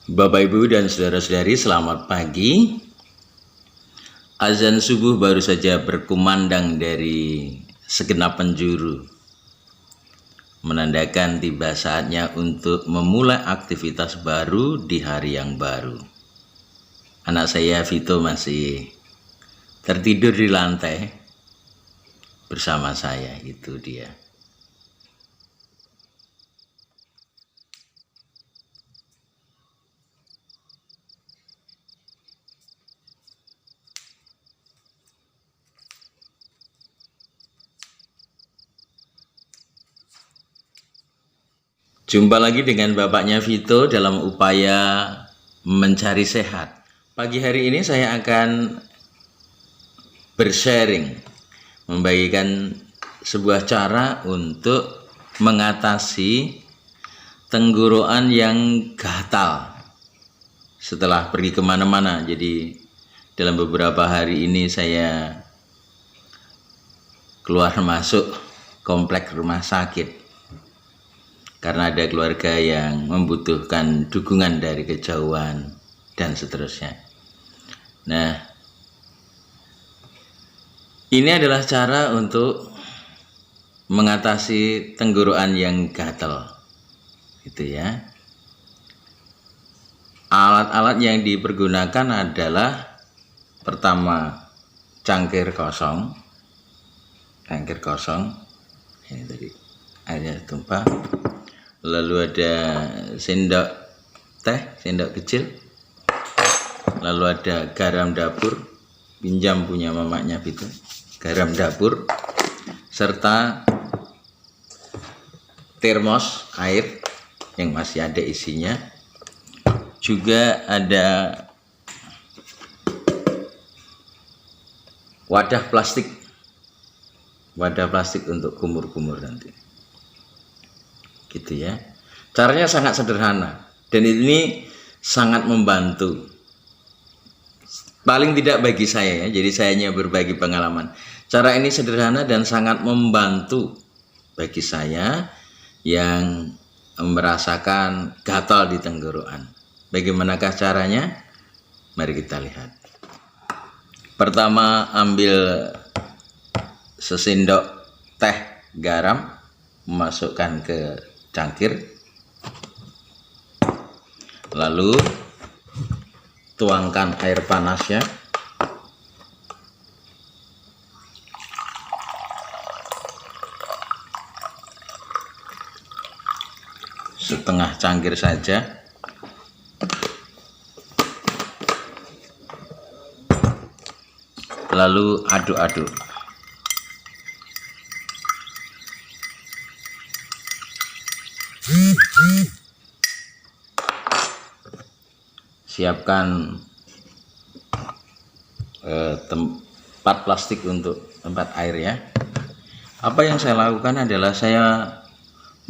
Bapak, Ibu, dan saudara-saudari, selamat pagi. Azan subuh baru saja berkumandang dari segenap penjuru, menandakan tiba saatnya untuk memulai aktivitas baru di hari yang baru. Anak saya, Vito, masih tertidur di lantai bersama saya, itu dia. Jumpa lagi dengan bapaknya Vito dalam upaya mencari sehat. Pagi hari ini saya akan bersharing, membagikan sebuah cara untuk mengatasi tenggorokan yang gatal setelah pergi kemana-mana. Jadi dalam beberapa hari ini saya keluar masuk komplek rumah sakit karena ada keluarga yang membutuhkan dukungan dari kejauhan dan seterusnya. Nah, ini adalah cara untuk mengatasi tenggorokan yang gatal, gitu ya. Alat-alat yang dipergunakan adalah pertama cangkir kosong, ini tadi airnya tumpah. Lalu ada sendok teh, sendok kecil. Lalu ada garam dapur, pinjam punya mamanya Vito, garam dapur, serta termos air yang masih ada isinya. Juga ada wadah plastik untuk kumur-kumur nanti, gitu ya. Caranya sangat sederhana dan ini sangat membantu, paling tidak bagi saya ya, jadi saya hanya berbagi pengalaman. Cara ini sederhana dan sangat membantu bagi saya yang merasakan gatal di tenggorokan. Bagaimanakah caranya? Mari kita lihat. Pertama, ambil sesendok teh garam, masukkan ke cangkir, lalu tuangkan air panasnya, setengah cangkir saja, lalu aduk-aduk. Siapkan tempat plastik untuk tempat air ya. Apa yang saya lakukan adalah saya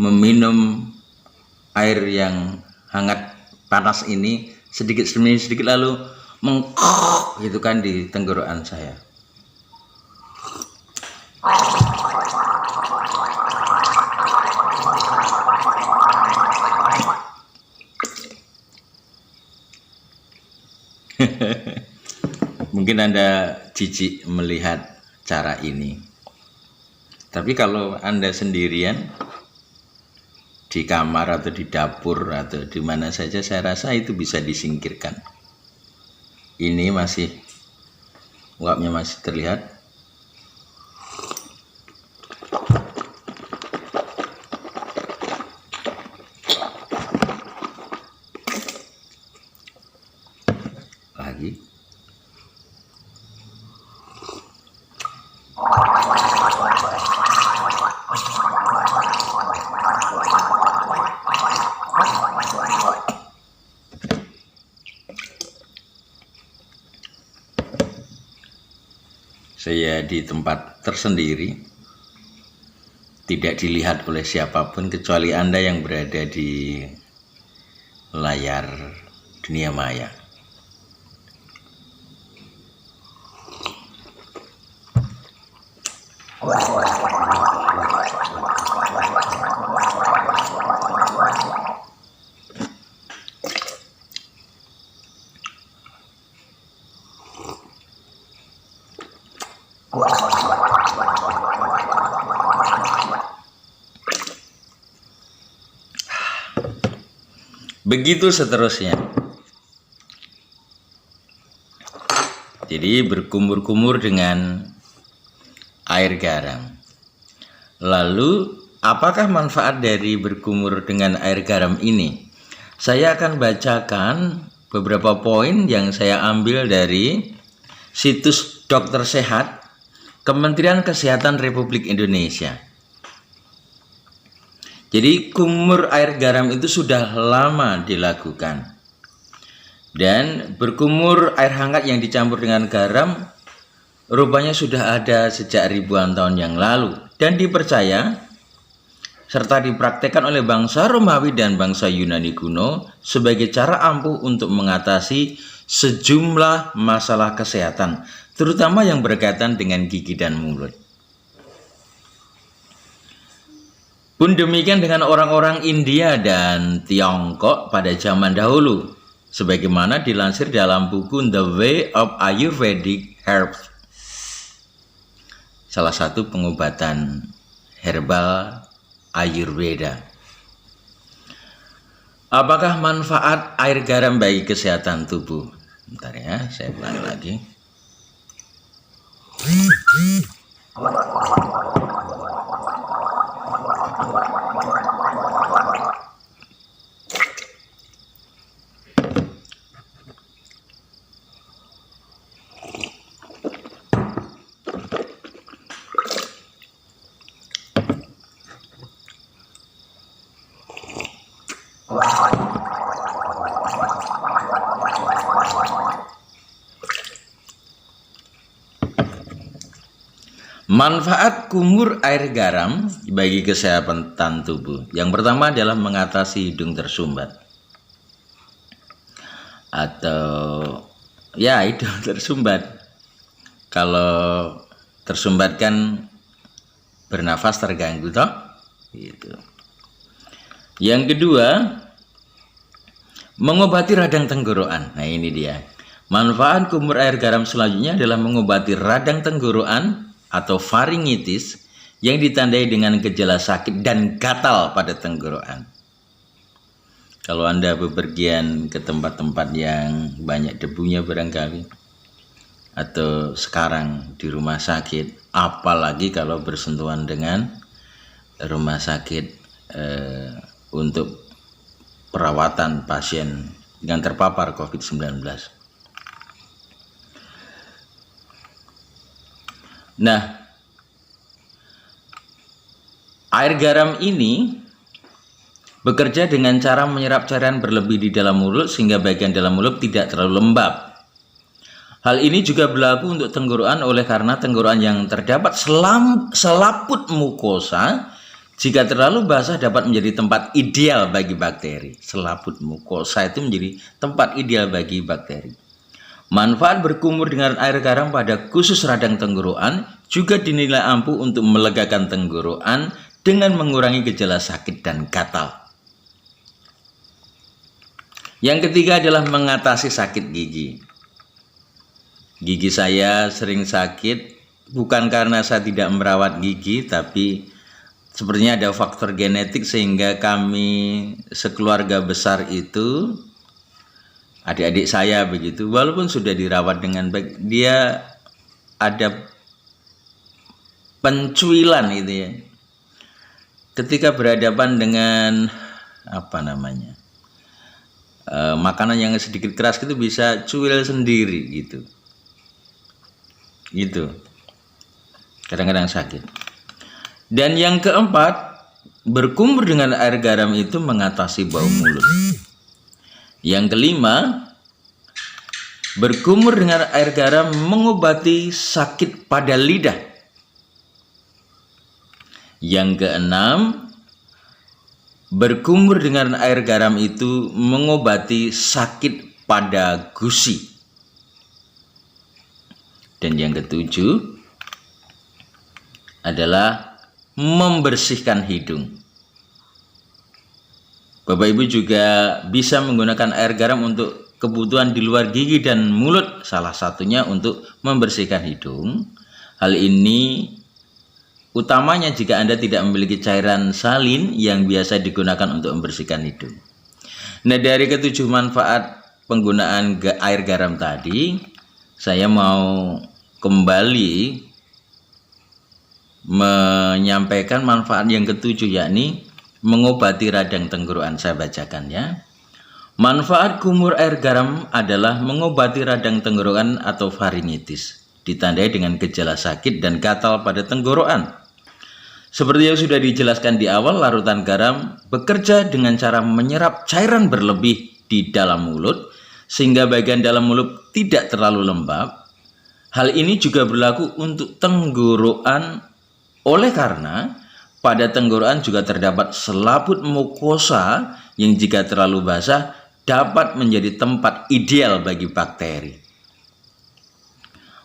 meminum air yang hangat panas ini sedikit demi sedikit, lalu mengkok gitu kan di tenggorokan saya. Mungkin Anda jijik melihat cara ini, tapi kalau Anda sendirian di kamar atau di dapur atau di mana saja, saya rasa itu bisa disingkirkan. Ini masih uapnya masih terlihat. Lagi. Saya di tempat tersendiri, tidak dilihat oleh siapapun kecuali Anda yang berada di layar dunia maya. Begitu seterusnya. Jadi berkumur-kumur dengan air garam. Lalu apakah manfaat dari berkumur dengan air garam ini? Saya akan bacakan beberapa poin yang saya ambil dari situs Dokter Sehat Kementerian Kesehatan Republik Indonesia. Jadi kumur air garam itu sudah lama dilakukan. Dan berkumur air hangat yang dicampur dengan garam rupanya sudah ada sejak ribuan tahun yang lalu dan dipercaya serta dipraktekkan oleh bangsa Romawi dan bangsa Yunani kuno sebagai cara ampuh untuk mengatasi sejumlah masalah kesehatan, terutama yang berkaitan dengan gigi dan mulut. Pun demikian dengan orang-orang India dan Tiongkok pada zaman dahulu, sebagaimana dilansir dalam buku The Way of Ayurvedic Herbs, salah satu pengobatan herbal Ayurveda. Apakah manfaat air garam bagi kesehatan tubuh? Bentar ya, saya ulangi lagi. Manfaat kumur air garam bagi kesehatan tubuh. Yang pertama adalah mengatasi hidung tersumbat. Atau ya hidung tersumbat. Kalau tersumbat kan bernafas terganggu toh? Gitu. Yang kedua, mengobati radang tenggorokan. Nah, ini dia. Manfaat kumur air garam selanjutnya adalah mengobati radang tenggorokan atau faringitis yang ditandai dengan gejala sakit dan gatal pada tenggorokan. Kalau Anda bepergian ke tempat-tempat yang banyak debunya barangkali, atau sekarang di rumah sakit, apalagi kalau bersentuhan dengan rumah sakit untuk perawatan pasien yang terpapar COVID-19. Nah, air garam ini bekerja dengan cara menyerap cairan berlebih di dalam mulut sehingga bagian dalam mulut tidak terlalu lembab. Hal ini juga berlaku untuk tenggorokan oleh karena tenggorokan yang terdapat selaput mukosa jika terlalu basah dapat menjadi tempat ideal bagi bakteri. Selaput mukosa itu menjadi tempat ideal bagi bakteri. Manfaat berkumur dengan air garam pada khusus radang tenggorokan juga dinilai ampuh untuk melegakan tenggorokan dengan mengurangi gejala sakit dan gatal. Yang ketiga adalah mengatasi sakit gigi. Gigi saya sering sakit bukan karena saya tidak merawat gigi, tapi sepertinya ada faktor genetik sehingga kami sekeluarga besar itu, adik-adik saya begitu, walaupun sudah dirawat dengan baik, dia ada pencuilan itu ya. Ketika berhadapan dengan makanan yang sedikit keras itu bisa cuil sendiri gitu. Gitu. Kadang-kadang sakit. Dan yang keempat, berkumur dengan air garam itu mengatasi bau mulut. Yang kelima, berkumur dengan air garam mengobati sakit pada lidah. Yang keenam, berkumur dengan air garam itu mengobati sakit pada gusi. Dan yang ketujuh adalah membersihkan hidung. Bapak Ibu juga bisa menggunakan air garam untuk kebutuhan di luar gigi dan mulut, salah satunya untuk membersihkan hidung. Hal ini utamanya jika Anda tidak memiliki cairan salin yang biasa digunakan untuk membersihkan hidung. Nah, dari ketujuh manfaat penggunaan air garam tadi, saya mau kembali menyampaikan manfaat yang ketujuh, yakni mengobati radang tenggorokan. Saya bacakan ya. Manfaat kumur air garam adalah mengobati radang tenggorokan atau faringitis, ditandai dengan gejala sakit dan gatal pada tenggorokan. Seperti yang sudah dijelaskan di awal, larutan garam bekerja dengan cara menyerap cairan berlebih di dalam mulut, sehingga bagian dalam mulut tidak terlalu lembab. Hal ini juga berlaku untuk tenggorokan, oleh karena pada tenggorokan juga terdapat selaput mukosa yang jika terlalu basah dapat menjadi tempat ideal bagi bakteri.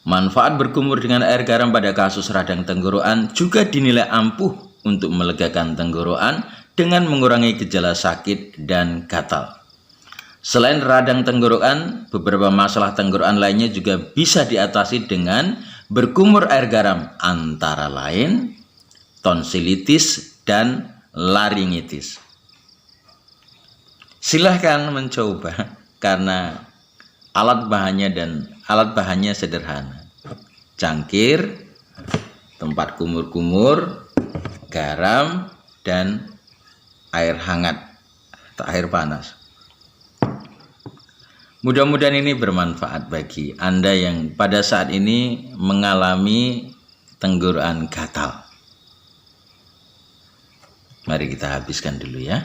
Manfaat berkumur dengan air garam pada kasus radang tenggorokan juga dinilai ampuh untuk melegakan tenggorokan dengan mengurangi gejala sakit dan gatal. Selain radang tenggorokan, beberapa masalah tenggorokan lainnya juga bisa diatasi dengan berkumur air garam, antara lain tonsilitis dan laringitis. Silahkan mencoba karena alat bahannya sederhana. Cangkir, tempat kumur-kumur, garam, dan air hangat atau air panas. Mudah-mudahan ini bermanfaat bagi Anda yang pada saat ini mengalami tenggorokan gatal. Mari kita habiskan dulu ya.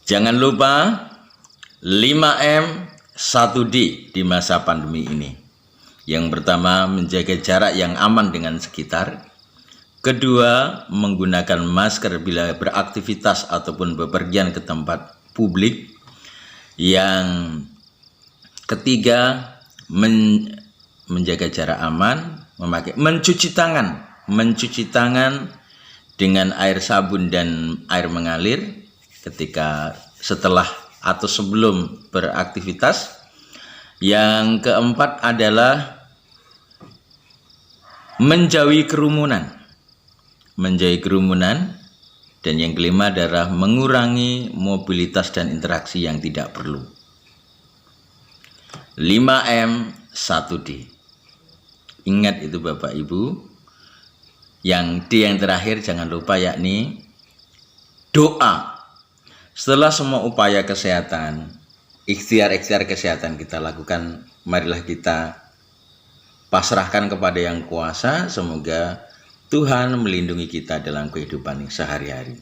Jangan lupa 5M 1D di masa pandemi ini. Yang pertama, menjaga jarak yang aman dengan sekitar. Kedua, menggunakan masker bila beraktivitas ataupun bepergian ke tempat publik. Yang ketiga, menjaga jarak aman, mencuci tangan dengan air sabun dan air mengalir ketika setelah atau sebelum beraktivitas. Yang keempat adalah menjauhi kerumunan. Dan yang kelima adalah mengurangi mobilitas dan interaksi yang tidak perlu. 5M 1D. Ingat itu Bapak Ibu. Yang D yang terakhir jangan lupa, yakni doa. Setelah semua upaya kesehatan, ikhtiar kesehatan kita lakukan, marilah kita pasrahkan kepada Yang Kuasa. Semoga Tuhan melindungi kita dalam kehidupan sehari-hari.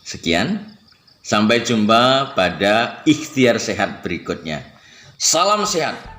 Sekian, sampai jumpa pada ikhtiar sehat berikutnya. Salam sehat.